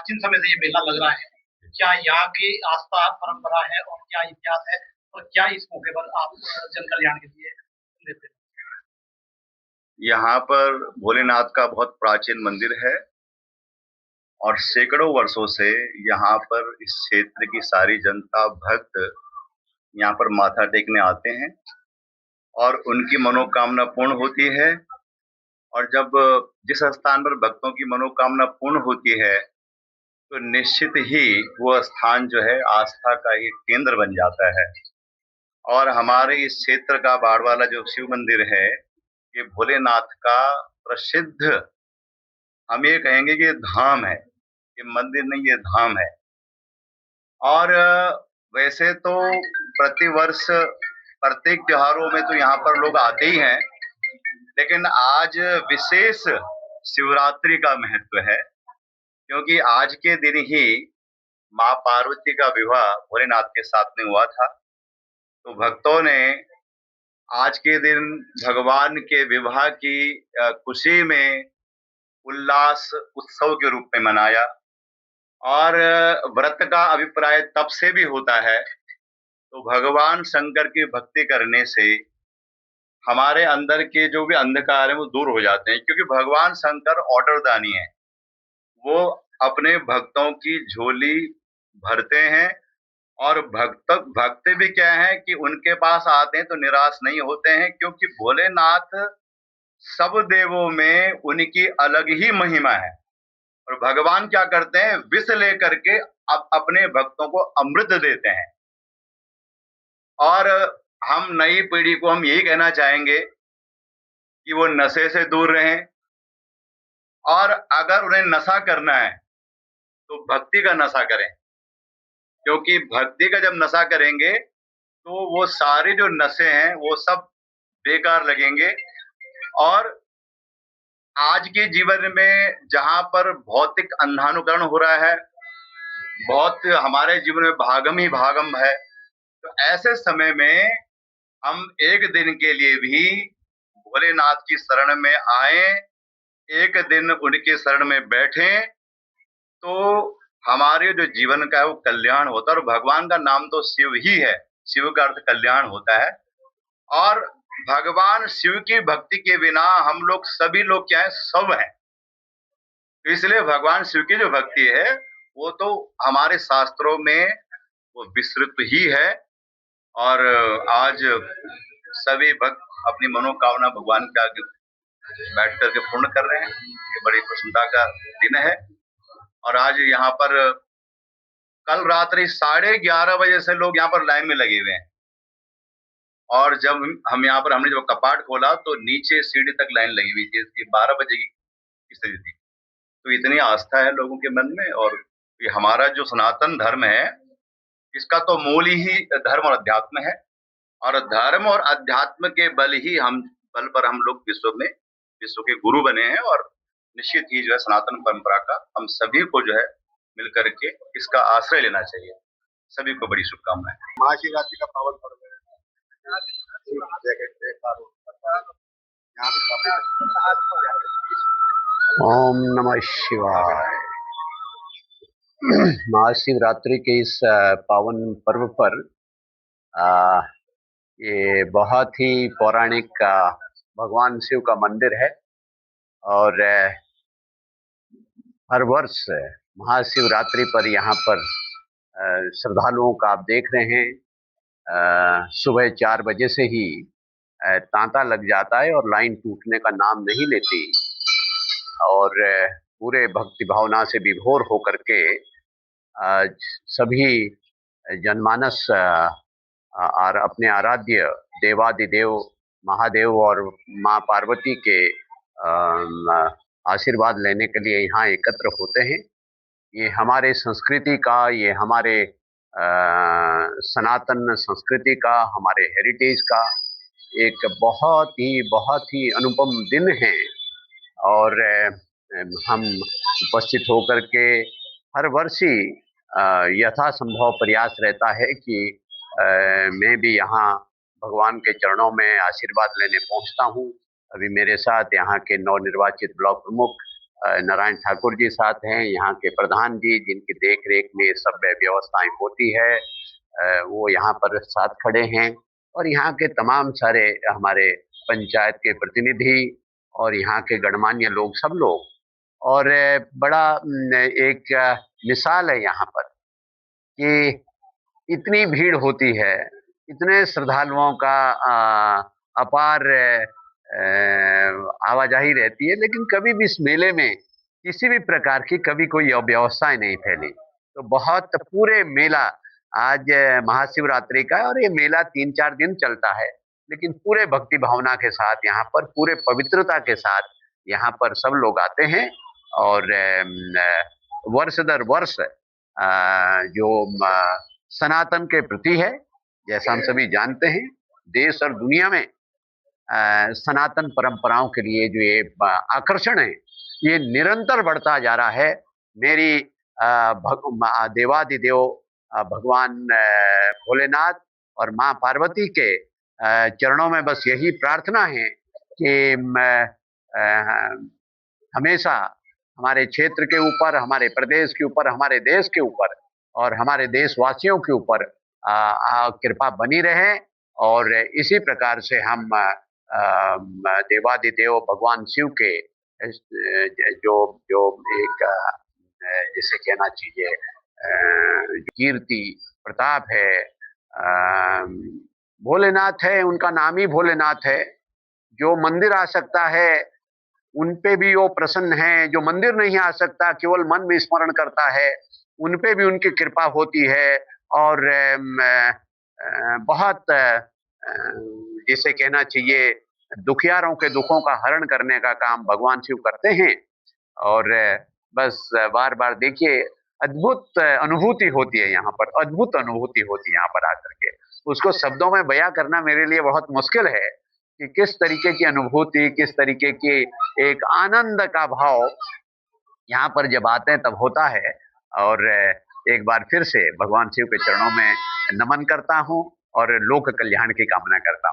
प्राचीन समय से ये मेला लग रहा है। क्या यहाँ की आस्था परंपरा है और क्या इतिहास है और क्या इस मौके पर आप जन कल्याण के लिए देते हैं? यहाँ पर भोलेनाथ का बहुत प्राचीन मंदिर है और सैकड़ों वर्षों से यहाँ पर इस क्षेत्र की सारी जनता भक्त यहाँ पर माथा टेकने आते हैं और उनकी मनोकामना पूर्ण होती है। और जब जिस स्थान पर भक्तों की मनोकामना पूर्ण होती है तो निश्चित ही वो स्थान जो है आस्था का एक केंद्र बन जाता है। और हमारे इस क्षेत्र का बाड़वाला जो शिव मंदिर है, ये भोलेनाथ का प्रसिद्ध, हम ये कहेंगे कि धाम है, ये मंदिर नहीं, ये धाम है। और वैसे तो प्रतिवर्ष प्रत्येक त्योहारों में तो यहाँ पर लोग आते ही हैं, लेकिन आज विशेष शिवरात्रि का महत्व है, क्योंकि आज के दिन ही माँ पार्वती का विवाह भोलेनाथ के साथ में हुआ था। तो भक्तों ने आज के दिन भगवान के विवाह की खुशी में उल्लास उत्सव के रूप में मनाया। और व्रत का अभिप्राय तब से भी होता है, तो भगवान शंकर की भक्ति करने से हमारे अंदर के जो भी अंधकार है वो दूर हो जाते हैं, क्योंकि भगवान शंकर ऑर्डर दानी है। वो अपने भक्तों की झोली भरते हैं और भक्त भी क्या है कि उनके पास आते हैं तो निराश नहीं होते हैं, क्योंकि भोलेनाथ सब देवों में उनकी अलग ही महिमा है। और भगवान क्या करते हैं, विष लेकर के अपने भक्तों को अमृत देते हैं। और हम नई पीढ़ी को हम यही कहना चाहेंगे कि वो नशे से दूर रहें, और अगर उन्हें नशा करना है तो भक्ति का नशा करें, क्योंकि भक्ति का जब नशा करेंगे तो वो सारे जो नशे हैं वो सब बेकार लगेंगे। और आज के जीवन में जहां पर भौतिक अंधानुकरण हो रहा है, बहुत हमारे जीवन में भागम ही भागम है, तो ऐसे समय में हम एक दिन के लिए भी भोलेनाथ की शरण में आए, एक दिन उनके शरण में बैठें, तो हमारे जो जीवन का है वो कल्याण होता है। और भगवान का नाम तो शिव ही है, शिव का अर्थ कल्याण होता है। और भगवान शिव की भक्ति के बिना हम लोग सभी लोग क्या है, सब हैं। तो इसलिए भगवान शिव की जो भक्ति है वो तो हमारे शास्त्रों में वो विस्तृत ही है। और आज सभी भक्त अपनी मनोकामना भगवान के आगे बैठ करके पूर्ण कर रहे हैं। ये बड़ी प्रसन्नता का दिन है। और आज यहाँ पर कल रात्रि 11:30 बजे से लोग यहाँ पर लाइन में लगे हुए हैं। और जब हमने जब कपाट खोला तो नीचे सीढ़ी तक लाइन लगी हुई थी, 12 बजे की स्थिति थी। तो इतनी आस्था है लोगों के मन में। और ये हमारा जो सनातन धर्म है, इसका तो मूल ही धर्म और अध्यात्म है। और धर्म और अध्यात्म के बल पर हम लोग विश्व के गुरु बने हैं। और निश्चित ही जो है सनातन परंपरा का हम सभी को जो है मिलकर के इसका आश्रय लेना चाहिए। सभी को बड़ी शुभकामनाएं। महाशिवरात्रि का पावन पर्व है। ओम नमः शिवाय। महाशिवरात्रि के इस पावन पर्व पर ये बहुत ही पौराणिक भगवान शिव का मंदिर है। और हर वर्ष महाशिवरात्रि पर यहाँ पर श्रद्धालुओं का आप देख रहे हैं, सुबह 4 बजे से ही तांता लग जाता है और लाइन टूटने का नाम नहीं लेती। और पूरे भक्ति भावना से विभोर होकर के सभी जनमानस अपने आराध्य देवादिदेव महादेव और माँ पार्वती के आशीर्वाद लेने के लिए यहाँ एकत्र होते हैं। ये हमारे संस्कृति का, ये हमारे सनातन संस्कृति का, हमारे हेरिटेज का एक बहुत ही अनुपम दिन है। और हम उपस्थित होकर के हर वर्ष ही यथासंभव प्रयास रहता है कि मैं भी यहाँ भगवान के चरणों में आशीर्वाद लेने पहुँचता हूँ। अभी मेरे साथ यहाँ के नवनिर्वाचित ब्लॉक प्रमुख नारायण ठाकुर जी साथ हैं, यहाँ के प्रधान जी जिनकी देख रेख में सब व्यवस्थाएं होती है, वो यहाँ पर साथ खड़े हैं। और यहाँ के तमाम सारे हमारे पंचायत के प्रतिनिधि और यहाँ के गणमान्य लोग, सब लोग। और बड़ा एक मिसाल है यहाँ पर कि इतनी भीड़ होती है, इतने श्रद्धालुओं का अपार आवाजाही रहती है, लेकिन कभी भी इस मेले में किसी भी प्रकार की कभी कोई अव्यवस्थाएं नहीं फैली। तो बहुत पूरे मेला, आज महाशिवरात्रि का है और ये मेला 3-4 दिन चलता है, लेकिन पूरे भक्ति भावना के साथ यहाँ पर, पूरे पवित्रता के साथ यहाँ पर सब लोग आते हैं। और वर्ष दर वर्ष जो सनातन के प्रति है, जैसा हम सभी जानते हैं, देश और दुनिया में सनातन परंपराओं के लिए जो ये आकर्षण है, ये निरंतर बढ़ता जा रहा है। मेरी देवादिदेव भगवान भोलेनाथ और माँ पार्वती के चरणों में बस यही प्रार्थना है कि हमेशा हमारे क्षेत्र के ऊपर, हमारे प्रदेश के ऊपर, हमारे देश के ऊपर और हमारे देशवासियों के ऊपर कृपा बनी रहे। और इसी प्रकार से हम देवादिदेव भगवान शिव के जो जो एक जिसे कहना चाहिए कीर्ति प्रताप है, भोलेनाथ है, उनका नाम ही भोलेनाथ है। जो मंदिर आ सकता है उन पे भी वो प्रसन्न है, जो मंदिर नहीं आ सकता, केवल मन में स्मरण करता है, उन पे भी उनकी कृपा होती है। और बहुत जिसे कहना चाहिए दुखियारों के दुखों का हरण करने का काम भगवान शिव करते हैं। और बस बार बार देखिए, अद्भुत अनुभूति होती है यहाँ पर, अद्भुत अनुभूति होती है यहाँ पर आकर के। उसको शब्दों में बयां करना मेरे लिए बहुत मुश्किल है कि किस तरीके की अनुभूति, किस तरीके की एक आनंद का भाव यहाँ पर जब आते हैं तब होता है। और एक बार फिर से भगवान शिव के चरणों में नमन करता हूँ और लोक कल्याण की कामना करता हूँ।